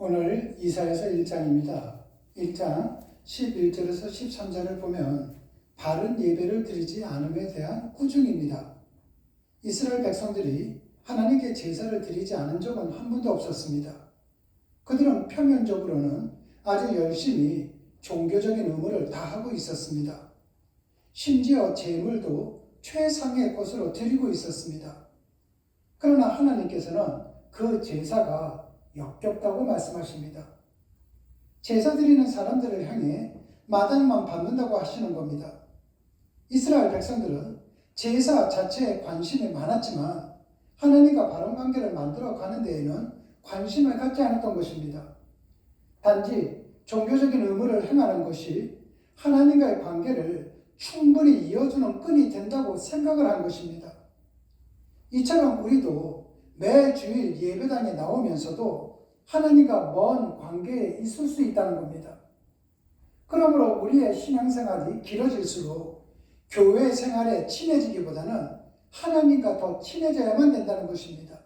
오늘 이사야서 1장입니다. 1장 11절에서 13절을 보면 바른 예배를 드리지 않음에 대한 꾸중입니다. 이스라엘 백성들이 하나님께 제사를 드리지 않은 적은 한 번도 없었습니다. 그들은 표면적으로는 아주 열심히 종교적인 의무를 다하고 있었습니다. 심지어 제물도 최상의 것으로 드리고 있었습니다. 그러나 하나님께서는 그 제사가 역겹다고 말씀하십니다. 제사 드리는 사람들을 향해 마당만 밟는다고 하시는 겁니다. 이스라엘 백성들은 제사 자체에 관심이 많았지만 하나님과 바른 관계를 만들어 가는 데에는 관심을 갖지 않았던 것입니다. 단지 종교적인 의무를 행하는 것이 하나님과의 관계를 충분히 이어주는 끈이 된다고 생각을 한 것입니다. 이처럼 우리도 매 주일 예배당에 나오면서도 하나님과 먼 관계에 있을 수 있다는 겁니다. 그러므로 우리의 신앙생활이 길어질수록 교회 생활에 친해지기보다는 하나님과 더 친해져야만 된다는 것입니다.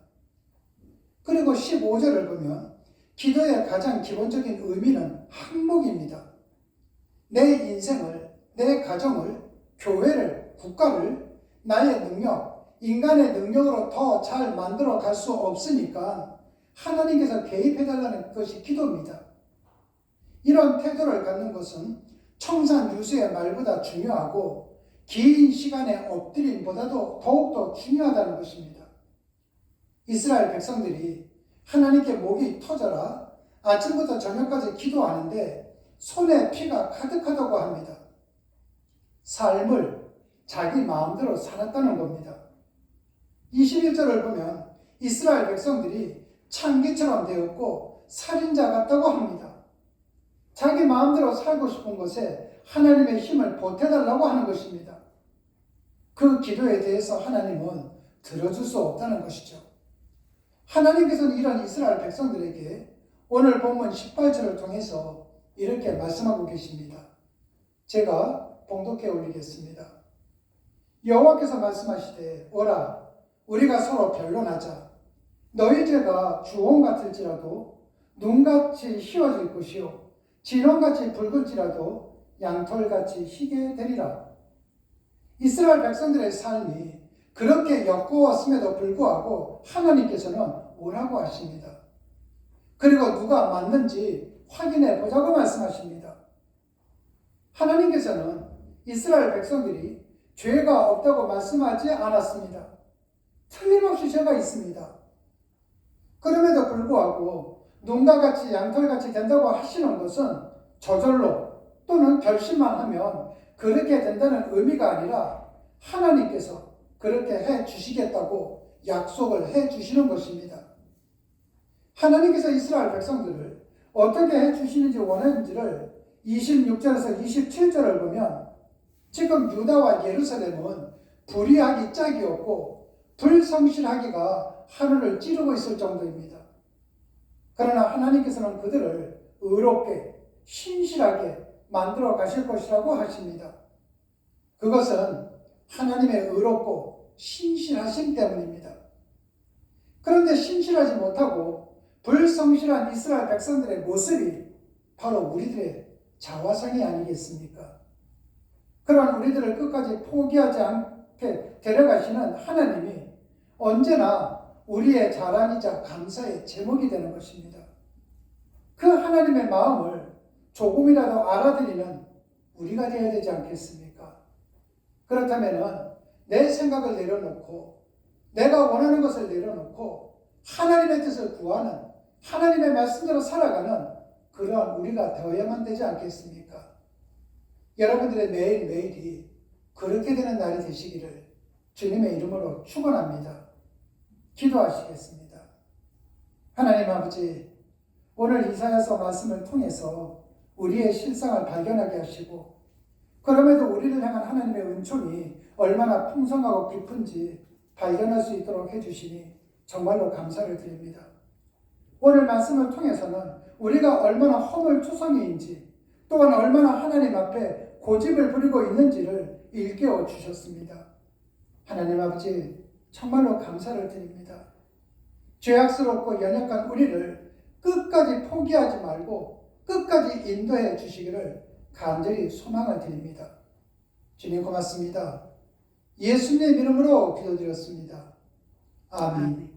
그리고 15절을 보면 기도의 가장 기본적인 의미는 항목입니다. 내 인생을, 내 가정을, 교회를, 국가를 나의 능력, 인간의 능력으로 더 잘 만들어 갈 수 없으니까 하나님께서 개입해달라는 것이 기도입니다. 이런 태도를 갖는 것은 청산유수의 말보다 중요하고 긴 시간의 엎드림보다도 더욱더 중요하다는 것입니다. 이스라엘 백성들이 하나님께 목이 터져라 아침부터 저녁까지 기도하는데 손에 피가 가득하다고 합니다. 삶을 자기 마음대로 살았다는 겁니다. 21절을 보면 이스라엘 백성들이 창기처럼 되었고 살인자 같다고 합니다. 자기 마음대로 살고 싶은 것에 하나님의 힘을 보태달라고 하는 것입니다. 그 기도에 대해서 하나님은 들어줄 수 없다는 것이죠. 하나님께서는 이런 이스라엘 백성들에게 오늘 본문 18절을 통해서 이렇게 말씀하고 계십니다. 제가 봉독해 올리겠습니다. 여호와께서 말씀하시되 오라 우리가 서로 변론하자. 너희 죄가 주홍 같을지라도 눈같이 희어질 것이요 진홍같이 붉을지라도 양털같이 희게 되리라. 이스라엘 백성들의 삶이 그렇게 역겨웠음에도 불구하고 하나님께서는 뭐라고 하십니다. 그리고 누가 맞는지 확인해 보자고 말씀하십니다. 하나님께서는 이스라엘 백성들이 죄가 없다고 말씀하지 않았습니다. 틀림없이 죄가 있습니다. 그럼에도 불구하고 눈과 같이 양털같이 된다고 하시는 것은 저절로 또는 결심만 하면 그렇게 된다는 의미가 아니라 하나님께서 그렇게 해 주시겠다고 약속을 해 주시는 것입니다. 하나님께서 이스라엘 백성들을 어떻게 해 주시는지 원하는지를 26절에서 27절을 보면 지금 유다와 예루살렘은 불의하기 짝이 없고 불성실하기가 하늘을 찌르고 있을 정도입니다. 그러나 하나님께서는 그들을 의롭게 신실하게 만들어 가실 것이라고 하십니다. 그것은 하나님의 의롭고 신실하심 때문입니다. 그런데 신실하지 못하고 불성실한 이스라엘 백성들의 모습이 바로 우리들의 자화상이 아니겠습니까? 그런 우리들을 끝까지 포기하지 않게 데려가시는 하나님이 언제나 우리의 자랑이자 감사의 제목이 되는 것입니다. 그 하나님의 마음을 조금이라도 알아들이는 우리가 되어야 되지 않겠습니까? 그렇다면 내 생각을 내려놓고 내가 원하는 것을 내려놓고 하나님의 뜻을 구하는 하나님의 말씀대로 살아가는 그러한 우리가 되어야만 되지 않겠습니까? 여러분들의 매일매일이 그렇게 되는 날이 되시기를 주님의 이름으로 축원합니다. 기도하시겠습니다. 하나님 아버지, 오늘 이사야서 말씀을 통해서 우리의 실상을 발견하게 하시고 그럼에도 우리를 향한 하나님의 은총이 얼마나 풍성하고 깊은지 발견할 수 있도록 해주시니 정말로 감사를 드립니다. 오늘 말씀을 통해서는 우리가 얼마나 허물투성이인지 또한 얼마나 하나님 앞에 고집을 부리고 있는지를 일깨워 주셨습니다. 하나님 아버지 정말로 감사를 드립니다. 죄악스럽고 연약한 우리를 끝까지 포기하지 말고 끝까지 인도해 주시기를 간절히 소망을 드립니다. 주님 고맙습니다. 예수님의 이름으로 기도드렸습니다. 아멘.